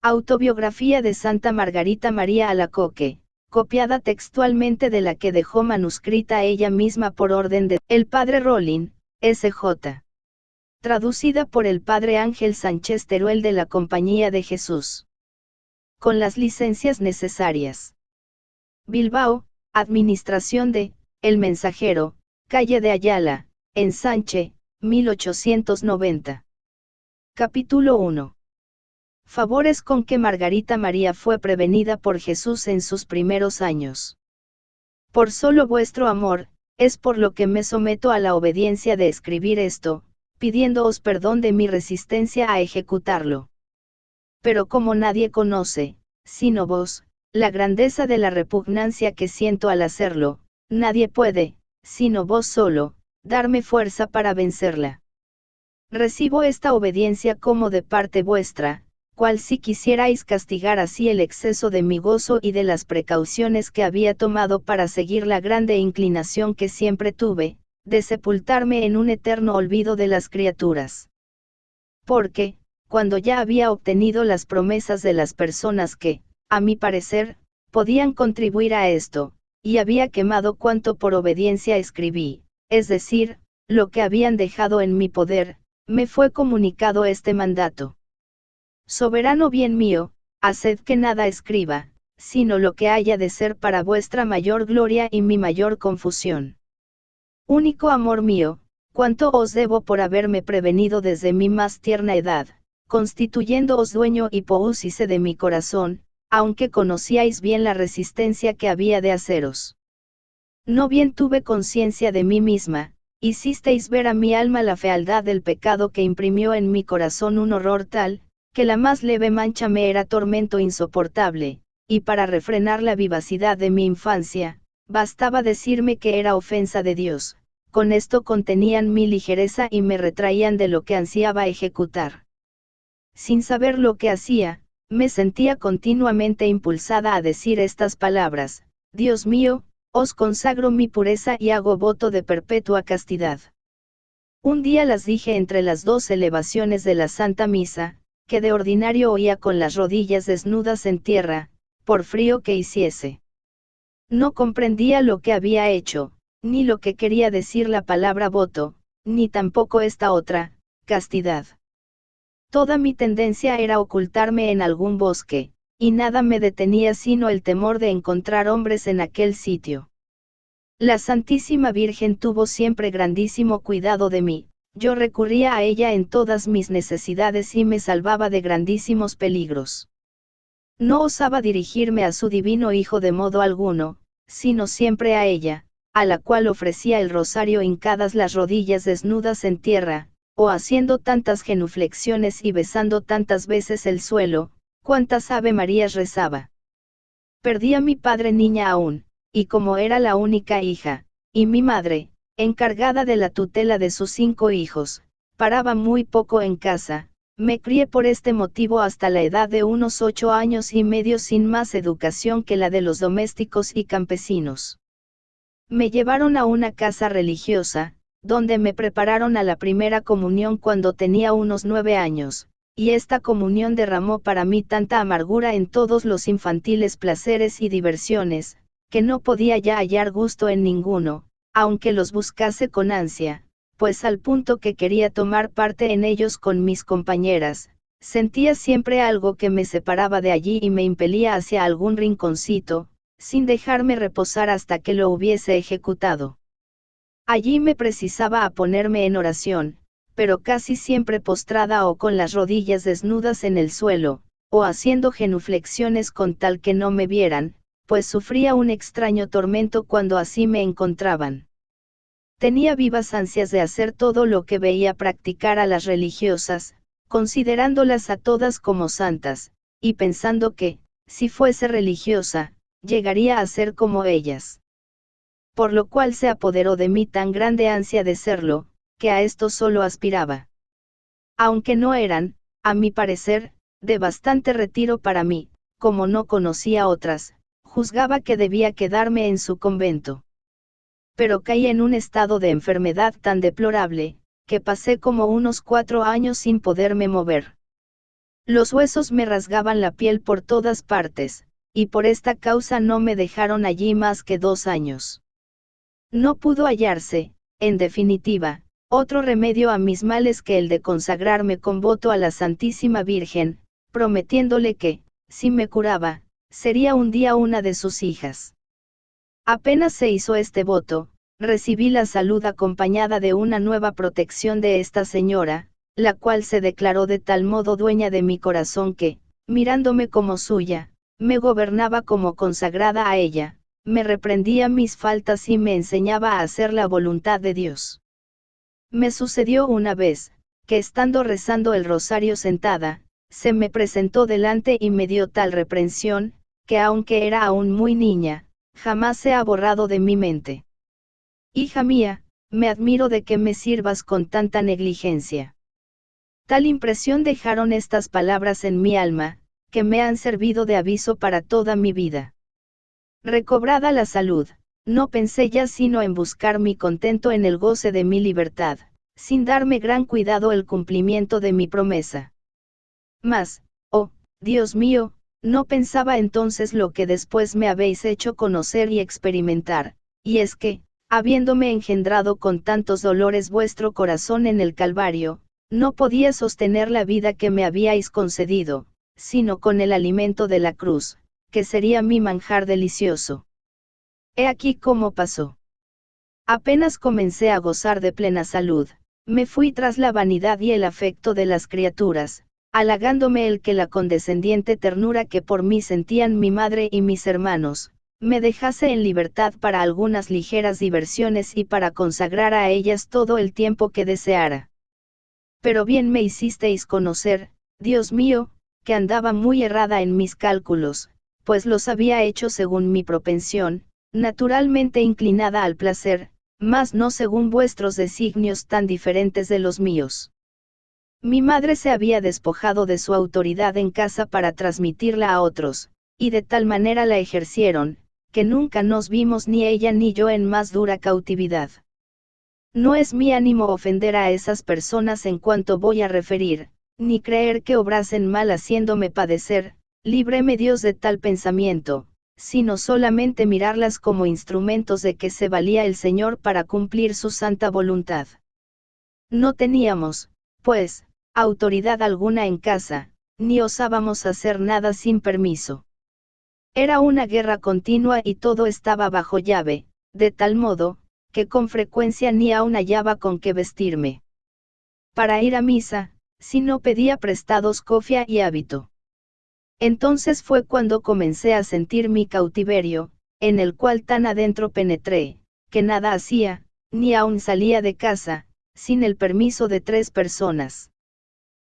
Autobiografía de Santa Margarita María Alacoque, copiada textualmente de la que dejó manuscrita ella misma por orden de el padre Rollin, S.J. Traducida por el padre Ángel Sánchez Teruel de la Compañía de Jesús. Con las licencias necesarias. Bilbao, Administración de El Mensajero, calle de Ayala, Ensanche, 1890. Capítulo 1. Favores con que Margarita María fue prevenida por Jesús en sus primeros años. Por solo vuestro amor, es por lo que me someto a la obediencia de escribir esto, pidiéndoos perdón de mi resistencia a ejecutarlo. Pero como nadie conoce, sino vos, la grandeza de la repugnancia que siento al hacerlo, nadie puede, sino vos solo, darme fuerza para vencerla. Recibo esta obediencia como de parte vuestra, cual si quisierais castigar así el exceso de mi gozo y de las precauciones que había tomado para seguir la grande inclinación que siempre tuve, de sepultarme en un eterno olvido de las criaturas. Porque, cuando ya había obtenido las promesas de las personas que, a mi parecer, podían contribuir a esto, y había quemado cuanto por obediencia escribí, es decir, lo que habían dejado en mi poder, me fue comunicado este mandato. Soberano bien mío, haced que nada escriba, sino lo que haya de ser para vuestra mayor gloria y mi mayor confusión. Único amor mío, cuánto os debo por haberme prevenido desde mi más tierna edad, constituyéndoos dueño y poúsice de mi corazón, aunque conocíais bien la resistencia que había de haceros. No bien tuve conciencia de mí misma, hicisteis ver a mi alma la fealdad del pecado que imprimió en mi corazón un horror tal, que la más leve mancha me era tormento insoportable, y para refrenar la vivacidad de mi infancia, bastaba decirme que era ofensa de Dios, con esto contenían mi ligereza y me retraían de lo que ansiaba ejecutar. Sin saber lo que hacía, me sentía continuamente impulsada a decir estas palabras: Dios mío, os consagro mi pureza y hago voto de perpetua castidad. Un día las dije entre las dos elevaciones de la Santa Misa, que de ordinario oía con las rodillas desnudas en tierra, por frío que hiciese. No comprendía lo que había hecho, ni lo que quería decir la palabra voto, ni tampoco esta otra, castidad. Toda mi tendencia era ocultarme en algún bosque, y nada me detenía sino el temor de encontrar hombres en aquel sitio. La Santísima Virgen tuvo siempre grandísimo cuidado de mí, yo recurría a ella en todas mis necesidades y me salvaba de grandísimos peligros. No osaba dirigirme a su divino Hijo de modo alguno, sino siempre a ella, a la cual ofrecía el rosario hincadas las rodillas desnudas en tierra, o haciendo tantas genuflexiones y besando tantas veces el suelo, cuantas Ave Marías rezaba. Perdí a mi padre niña aún, y como era la única hija, y mi madre, encargada de la tutela de sus 5 hijos, paraba muy poco en casa, me crié por este motivo hasta la edad de unos 8 años y medio sin más educación que la de los domésticos y campesinos. Me llevaron a una casa religiosa, donde me prepararon a la primera comunión cuando tenía unos 9 años, y esta comunión derramó para mí tanta amargura en todos los infantiles placeres y diversiones, que no podía ya hallar gusto en ninguno, aunque los buscase con ansia, pues al punto que quería tomar parte en ellos con mis compañeras, sentía siempre algo que me separaba de allí y me impelía hacia algún rinconcito, sin dejarme reposar hasta que lo hubiese ejecutado. Allí me precisaba a ponerme en oración, pero casi siempre postrada o con las rodillas desnudas en el suelo, o haciendo genuflexiones con tal que no me vieran, pues sufría un extraño tormento cuando así me encontraban. Tenía vivas ansias de hacer todo lo que veía practicar a las religiosas, considerándolas a todas como santas, y pensando que, si fuese religiosa, llegaría a ser como ellas. Por lo cual se apoderó de mí tan grande ansia de serlo, que a esto solo aspiraba. Aunque no eran, a mi parecer, de bastante retiro para mí, como no conocía otras, juzgaba que debía quedarme en su convento. Pero caí en un estado de enfermedad tan deplorable, que pasé como unos 4 años sin poderme mover. Los huesos me rasgaban la piel por todas partes, y por esta causa no me dejaron allí más que 2 años. No pudo hallarse, en definitiva, otro remedio a mis males que el de consagrarme con voto a la Santísima Virgen, prometiéndole que, si me curaba, sería un día una de sus hijas. Apenas se hizo este voto, recibí la salud acompañada de una nueva protección de esta señora, la cual se declaró de tal modo dueña de mi corazón que, mirándome como suya, me gobernaba como consagrada a ella, me reprendía mis faltas y me enseñaba a hacer la voluntad de Dios. Me sucedió una vez, que estando rezando el rosario sentada, se me presentó delante y me dio tal reprensión, que aunque era aún muy niña, jamás se ha borrado de mi mente. Hija mía, me admiro de que me sirvas con tanta negligencia. Tal impresión dejaron estas palabras en mi alma, que me han servido de aviso para toda mi vida. Recobrada la salud, no pensé ya sino en buscar mi contento en el goce de mi libertad, sin darme gran cuidado el cumplimiento de mi promesa. Mas, oh, Dios mío, no pensaba entonces lo que después me habéis hecho conocer y experimentar, y es que, habiéndome engendrado con tantos dolores vuestro corazón en el Calvario, no podía sostener la vida que me habíais concedido, sino con el alimento de la cruz, que sería mi manjar delicioso. He aquí cómo pasó. Apenas comencé a gozar de plena salud, me fui tras la vanidad y el afecto de las criaturas, halagándome el que la condescendiente ternura que por mí sentían mi madre y mis hermanos, me dejase en libertad para algunas ligeras diversiones y para consagrar a ellas todo el tiempo que deseara. Pero bien me hicisteis conocer, Dios mío, que andaba muy errada en mis cálculos, pues los había hecho según mi propensión, naturalmente inclinada al placer, mas no según vuestros designios tan diferentes de los míos. Mi madre se había despojado de su autoridad en casa para transmitirla a otros, y de tal manera la ejercieron, que nunca nos vimos ni ella ni yo en más dura cautividad. No es mi ánimo ofender a esas personas en cuanto voy a referir, ni creer que obrasen mal haciéndome padecer, líbreme Dios de tal pensamiento, sino solamente mirarlas como instrumentos de que se valía el Señor para cumplir su santa voluntad. No teníamos, pues, autoridad alguna en casa, ni osábamos hacer nada sin permiso. Era una guerra continua y todo estaba bajo llave, de tal modo, que con frecuencia ni aun hallaba con qué vestirme. Para ir a misa, si no pedía prestados cofia y hábito. Entonces fue cuando comencé a sentir mi cautiverio, en el cual tan adentro penetré, que nada hacía, ni aun salía de casa, sin el permiso de 3 personas.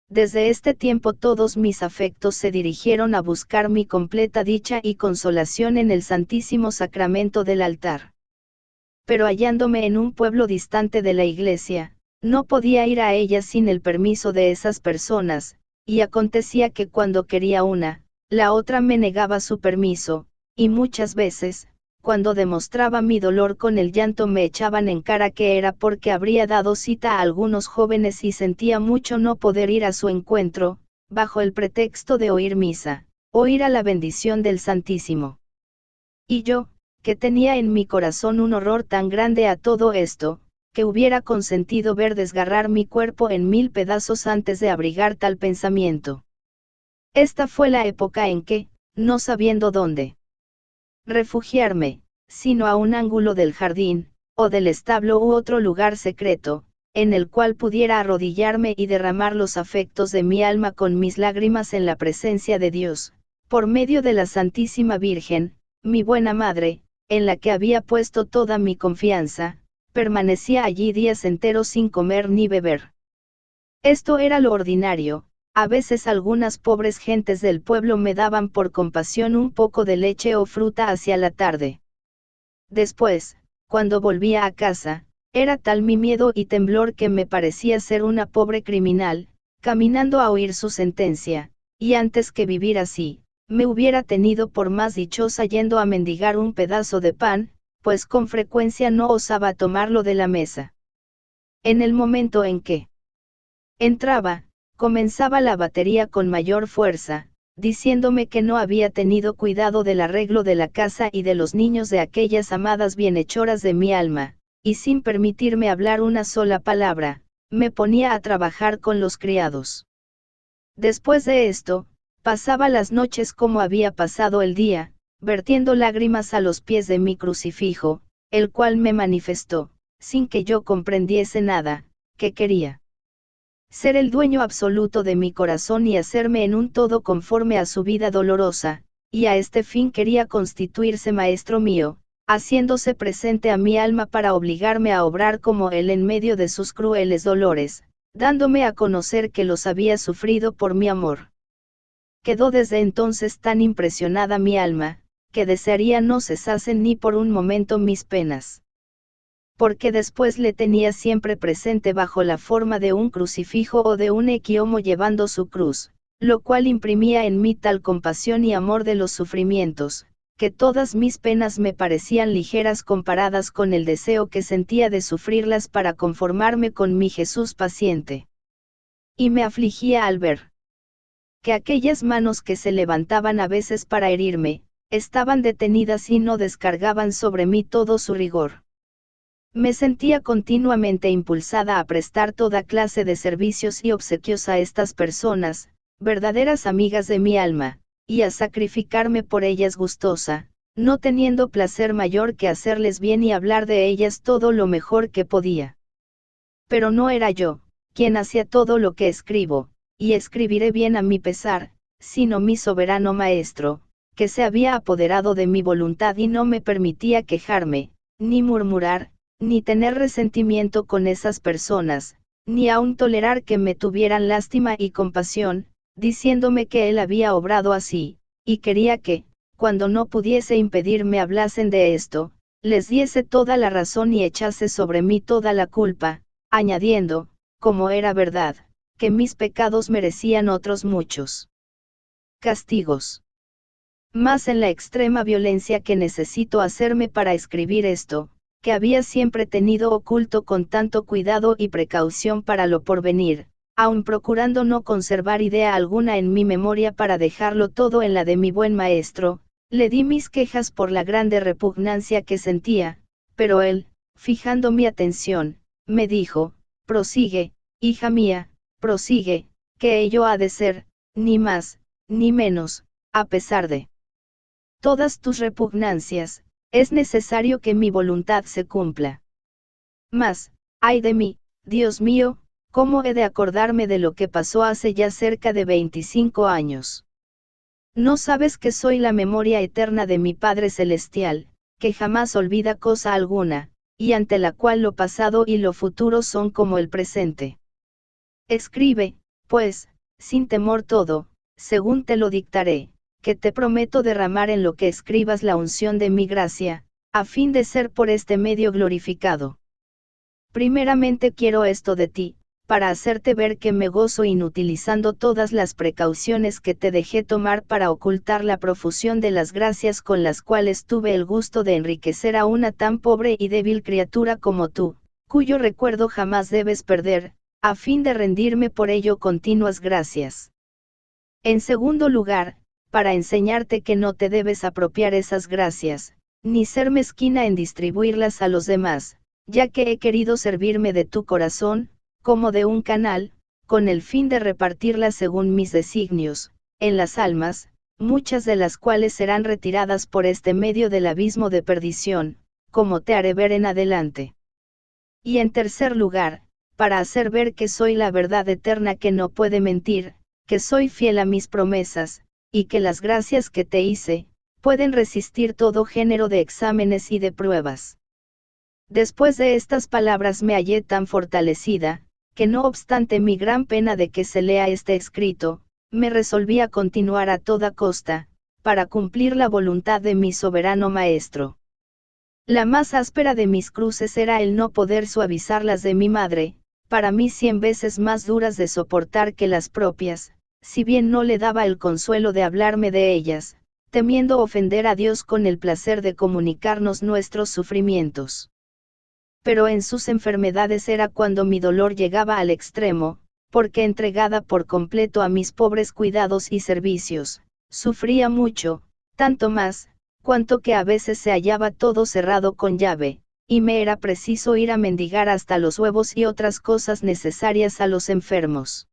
Desde este tiempo todos mis afectos se dirigieron a buscar mi completa dicha y consolación en el Santísimo Sacramento del altar. Pero hallándome en un pueblo distante de la iglesia, no podía ir a ella sin el permiso de esas personas, y acontecía que cuando quería una, la otra me negaba su permiso, y muchas veces, cuando demostraba mi dolor con el llanto me echaban en cara que era porque habría dado cita a algunos jóvenes y sentía mucho no poder ir a su encuentro, bajo el pretexto de oír misa, oír a la bendición del Santísimo. Y yo, que tenía en mi corazón un horror tan grande a todo esto, que hubiera consentido ver desgarrar mi cuerpo en 1000 pedazos antes de abrigar tal pensamiento. Esta fue la época en que, no sabiendo dónde refugiarme, sino a un ángulo del jardín, o del establo u otro lugar secreto, en el cual pudiera arrodillarme y derramar los afectos de mi alma con mis lágrimas en la presencia de Dios, por medio de la Santísima Virgen, mi buena madre, en la que había puesto toda mi confianza, permanecía allí días enteros sin comer ni beber. Esto era lo ordinario. A veces algunas pobres gentes del pueblo me daban por compasión un poco de leche o fruta hacia la tarde. Después, cuando volvía a casa, era tal mi miedo y temblor que me parecía ser una pobre criminal, caminando a oír su sentencia, y antes que vivir así, me hubiera tenido por más dichosa yendo a mendigar un pedazo de pan, pues con frecuencia no osaba tomarlo de la mesa. En el momento en que entraba, comenzaba la batería con mayor fuerza, diciéndome que no había tenido cuidado del arreglo de la casa y de los niños de aquellas amadas bienhechoras de mi alma, y sin permitirme hablar una sola palabra, me ponía a trabajar con los criados. Después de esto, pasaba las noches como había pasado el día, vertiendo lágrimas a los pies de mi crucifijo, el cual me manifestó, sin que yo comprendiese nada, que quería ser el dueño absoluto de mi corazón y hacerme en un todo conforme a su vida dolorosa, y a este fin quería constituirse maestro mío, haciéndose presente a mi alma para obligarme a obrar como él en medio de sus crueles dolores, dándome a conocer que los había sufrido por mi amor. Quedó desde entonces tan impresionada mi alma, que desearía no cesasen ni por un momento mis penas. Porque después le tenía siempre presente bajo la forma de un crucifijo o de un equiomo llevando su cruz, lo cual imprimía en mí tal compasión y amor de los sufrimientos, que todas mis penas me parecían ligeras comparadas con el deseo que sentía de sufrirlas para conformarme con mi Jesús paciente. Y me afligía al ver que aquellas manos que se levantaban a veces para herirme, estaban detenidas y no descargaban sobre mí todo su rigor. Me sentía continuamente impulsada a prestar toda clase de servicios y obsequios a estas personas, verdaderas amigas de mi alma, y a sacrificarme por ellas gustosa, no teniendo placer mayor que hacerles bien y hablar de ellas todo lo mejor que podía. Pero no era yo, quien hacía todo lo que escribo, y escribiré bien a mi pesar, sino mi soberano maestro, que se había apoderado de mi voluntad y no me permitía quejarme, ni murmurar, ni tener resentimiento con esas personas, ni aun tolerar que me tuvieran lástima y compasión, diciéndome que él había obrado así, y quería que, cuando no pudiese impedirme hablasen de esto, les diese toda la razón y echase sobre mí toda la culpa, añadiendo, como era verdad, que mis pecados merecían otros muchos castigos. Más en la extrema violencia que necesito hacerme para escribir esto, que había siempre tenido oculto con tanto cuidado y precaución para lo porvenir, aun procurando no conservar idea alguna en mi memoria para dejarlo todo en la de mi buen maestro, le di mis quejas por la grande repugnancia que sentía, pero él, fijando mi atención, me dijo, prosigue, hija mía, prosigue, que ello ha de ser, ni más, ni menos, a pesar de todas tus repugnancias, es necesario que mi voluntad se cumpla. Mas, ay de mí, Dios mío, ¿cómo he de acordarme de lo que pasó hace ya cerca de 25 años? ¿No sabes que soy la memoria eterna de mi Padre Celestial, que jamás olvida cosa alguna, y ante la cual lo pasado y lo futuro son como el presente? Escribe, pues, sin temor todo, según te lo dictaré, que te prometo derramar en lo que escribas la unción de mi gracia, a fin de ser por este medio glorificado. Primeramente quiero esto de ti, para hacerte ver que me gozo inutilizando todas las precauciones que te dejé tomar para ocultar la profusión de las gracias con las cuales tuve el gusto de enriquecer a una tan pobre y débil criatura como tú, cuyo recuerdo jamás debes perder, a fin de rendirme por ello continuas gracias. En segundo lugar, para enseñarte que no te debes apropiar esas gracias, ni ser mezquina en distribuirlas a los demás, ya que he querido servirme de tu corazón, como de un canal, con el fin de repartirlas según mis designios, en las almas, muchas de las cuales serán retiradas por este medio del abismo de perdición, como te haré ver en adelante. Y en tercer lugar, para hacer ver que soy la verdad eterna que no puede mentir, que soy fiel a mis promesas, y que las gracias que te hice, pueden resistir todo género de exámenes y de pruebas. Después de estas palabras me hallé tan fortalecida, que no obstante mi gran pena de que se lea este escrito, me resolví a continuar a toda costa, para cumplir la voluntad de mi soberano Maestro. La más áspera de mis cruces era el no poder suavizar las de mi madre, para mí 100 veces más duras de soportar que las propias, si bien no le daba el consuelo de hablarme de ellas, temiendo ofender a Dios con el placer de comunicarnos nuestros sufrimientos. Pero en sus enfermedades era cuando mi dolor llegaba al extremo, porque entregada por completo a mis pobres cuidados y servicios, sufría mucho, tanto más, cuanto que a veces se hallaba todo cerrado con llave, y me era preciso ir a mendigar hasta los huevos y otras cosas necesarias a los enfermos.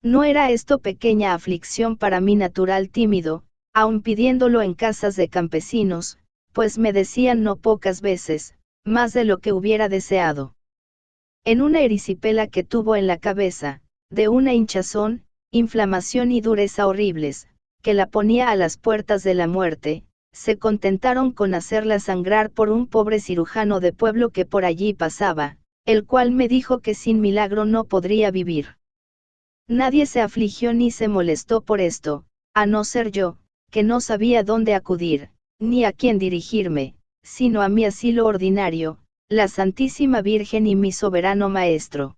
No era esto pequeña aflicción para mi natural tímido, aun pidiéndolo en casas de campesinos, pues me decían no pocas veces, más de lo que hubiera deseado. En una erisipela que tuvo en la cabeza, de una hinchazón, inflamación y dureza horribles, que la ponía a las puertas de la muerte, se contentaron con hacerla sangrar por un pobre cirujano de pueblo que por allí pasaba, el cual me dijo que sin milagro no podría vivir. Nadie se afligió ni se molestó por esto, a no ser yo, que no sabía dónde acudir, ni a quién dirigirme, sino a mi asilo ordinario, la Santísima Virgen y mi soberano Maestro.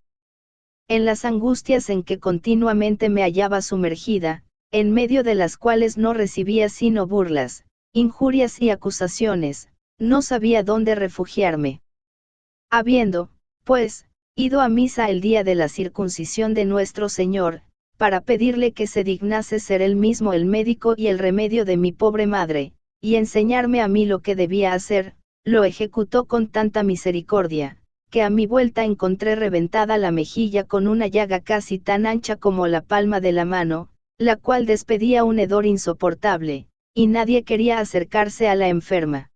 En las angustias en que continuamente me hallaba sumergida, en medio de las cuales no recibía sino burlas, injurias y acusaciones, no sabía dónde refugiarme. Habiendo, pues, ido a misa el día de la circuncisión de nuestro Señor, para pedirle que se dignase ser él mismo el médico y el remedio de mi pobre madre, y enseñarme a mí lo que debía hacer, lo ejecutó con tanta misericordia, que a mi vuelta encontré reventada la mejilla con una llaga casi tan ancha como la palma de la mano, la cual despedía un hedor insoportable, y nadie quería acercarse a la enferma.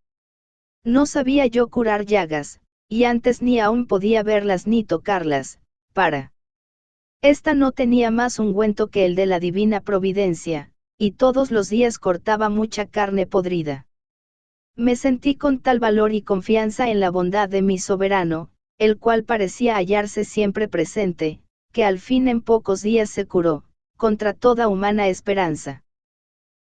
No sabía yo curar llagas, y antes ni aún podía verlas ni tocarlas, para. Esta no tenía más ungüento que el de la divina providencia, y todos los días cortaba mucha carne podrida. Me sentí con tal valor y confianza en la bondad de mi soberano, el cual parecía hallarse siempre presente, que al fin en pocos días se curó, contra toda humana esperanza.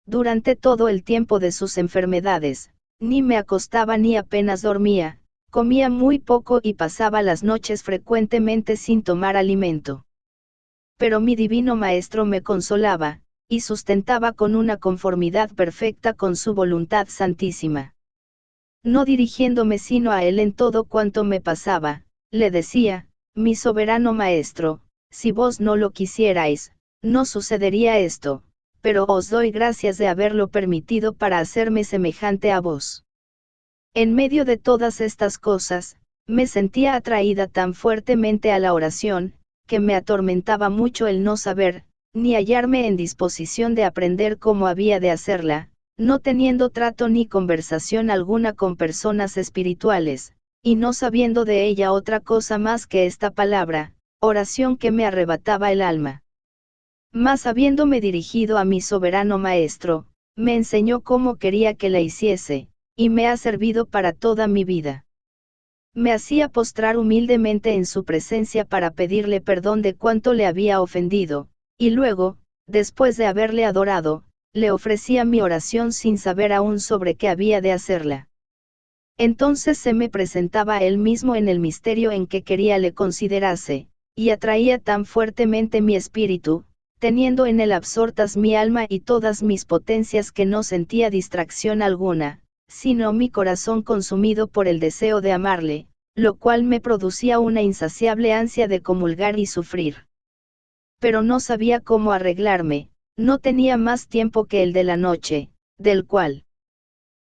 Durante todo el tiempo de sus enfermedades, ni me acostaba ni apenas dormía, comía muy poco y pasaba las noches frecuentemente sin tomar alimento. Pero mi divino Maestro me consolaba, y sustentaba con una conformidad perfecta con su voluntad santísima. No dirigiéndome sino a él en todo cuanto me pasaba, le decía, mi soberano Maestro, si vos no lo quisierais, no sucedería esto, pero os doy gracias de haberlo permitido para hacerme semejante a vos. En medio de todas estas cosas, me sentía atraída tan fuertemente a la oración, que me atormentaba mucho el no saber, ni hallarme en disposición de aprender cómo había de hacerla, no teniendo trato ni conversación alguna con personas espirituales, y no sabiendo de ella otra cosa más que esta palabra, oración que me arrebataba el alma. Mas habiéndome dirigido a mi soberano Maestro, me enseñó cómo quería que la hiciese, y me ha servido para toda mi vida. Me hacía postrar humildemente en su presencia para pedirle perdón de cuanto le había ofendido, y luego, después de haberle adorado, le ofrecía mi oración sin saber aún sobre qué había de hacerla. Entonces se me presentaba él mismo en el misterio en que quería le considerase, y atraía tan fuertemente mi espíritu, teniendo en él absortas mi alma y todas mis potencias que no sentía distracción alguna, sino mi corazón consumido por el deseo de amarle, lo cual me producía una insaciable ansia de comulgar y sufrir. Pero no sabía cómo arreglarme, no tenía más tiempo que el de la noche, del cual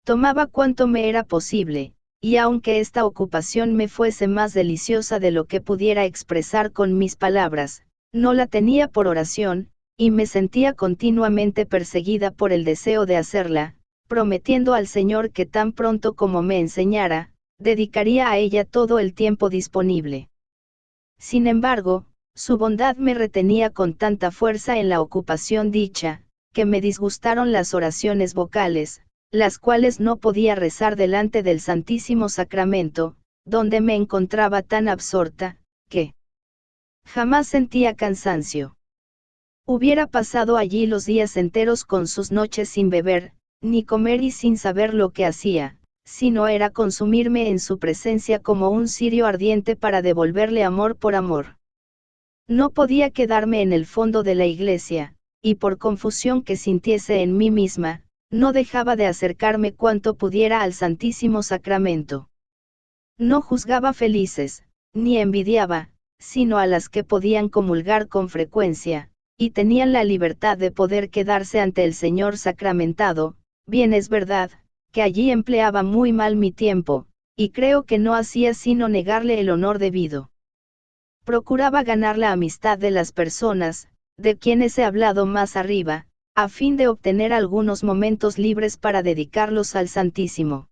tomaba cuanto me era posible, y aunque esta ocupación me fuese más deliciosa de lo que pudiera expresar con mis palabras, no la tenía por oración, y me sentía continuamente perseguida por el deseo de hacerla, prometiendo al Señor que tan pronto como me enseñara, dedicaría a ella todo el tiempo disponible. Sin embargo, su bondad me retenía con tanta fuerza en la ocupación dicha, que me disgustaron las oraciones vocales, las cuales no podía rezar delante del Santísimo Sacramento, donde me encontraba tan absorta, que jamás sentía cansancio. Hubiera pasado allí los días enteros con sus noches sin beber, ni comer y sin saber lo que hacía, sino era consumirme en su presencia como un cirio ardiente para devolverle amor por amor. No podía quedarme en el fondo de la iglesia, y por confusión que sintiese en mí misma, no dejaba de acercarme cuanto pudiera al Santísimo Sacramento. No juzgaba felices, ni envidiaba, sino a las que podían comulgar con frecuencia, y tenían la libertad de poder quedarse ante el Señor sacramentado. Bien es verdad, que allí empleaba muy mal mi tiempo, y creo que no hacía sino negarle el honor debido. Procuraba ganar la amistad de las personas, de quienes he hablado más arriba, a fin de obtener algunos momentos libres para dedicarlos al Santísimo.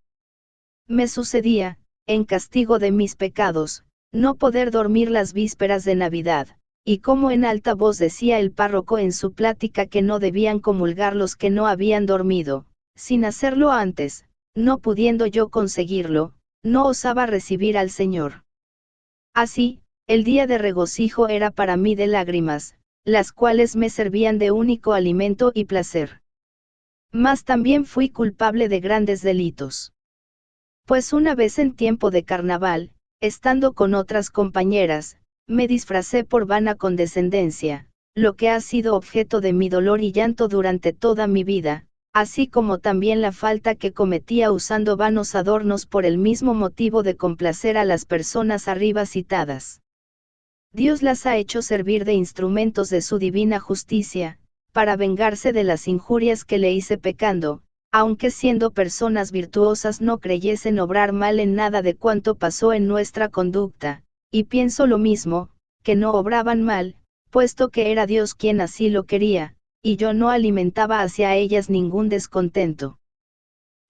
Me sucedía, en castigo de mis pecados, no poder dormir las vísperas de Navidad, y como en alta voz decía el párroco en su plática que no debían comulgar los que no habían dormido, sin hacerlo antes, no pudiendo yo conseguirlo, no osaba recibir al Señor. Así, el día de regocijo era para mí de lágrimas, las cuales me servían de único alimento y placer. Mas también fui culpable de grandes delitos. Pues una vez en tiempo de carnaval, estando con otras compañeras, me disfracé por vana condescendencia, lo que ha sido objeto de mi dolor y llanto durante toda mi vida, así como también la falta que cometía usando vanos adornos por el mismo motivo de complacer a las personas arriba citadas. Dios las ha hecho servir de instrumentos de su divina justicia, para vengarse de las injurias que le hice pecando, aunque siendo personas virtuosas no creyesen obrar mal en nada de cuanto pasó en nuestra conducta, y pienso lo mismo, que no obraban mal, puesto que era Dios quien así lo quería, y yo no alimentaba hacia ellas ningún descontento.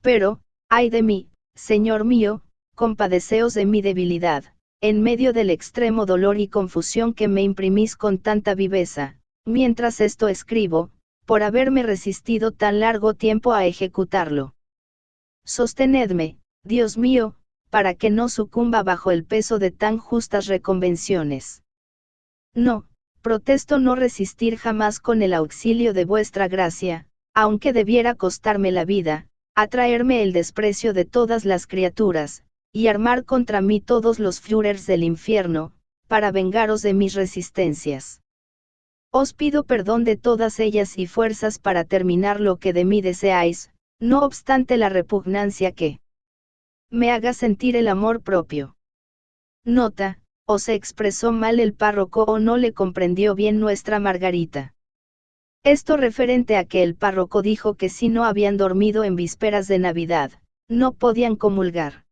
Pero, ay de mí, Señor mío, compadeceos de mi debilidad, en medio del extremo dolor y confusión que me imprimís con tanta viveza, mientras esto escribo, por haberme resistido tan largo tiempo a ejecutarlo. Sostenedme, Dios mío, para que no sucumba bajo el peso de tan justas reconvenciones. No, protesto no resistir jamás con el auxilio de vuestra gracia, aunque debiera costarme la vida, atraerme el desprecio de todas las criaturas, y armar contra mí todos los Führers del infierno, para vengaros de mis resistencias. Os pido perdón de todas ellas y fuerzas para terminar lo que de mí deseáis, no obstante la repugnancia que me haga sentir el amor propio. Nota, o se expresó mal el párroco o no le comprendió bien nuestra Margarita. Esto referente a que el párroco dijo que si no habían dormido en vísperas de Navidad, no podían comulgar.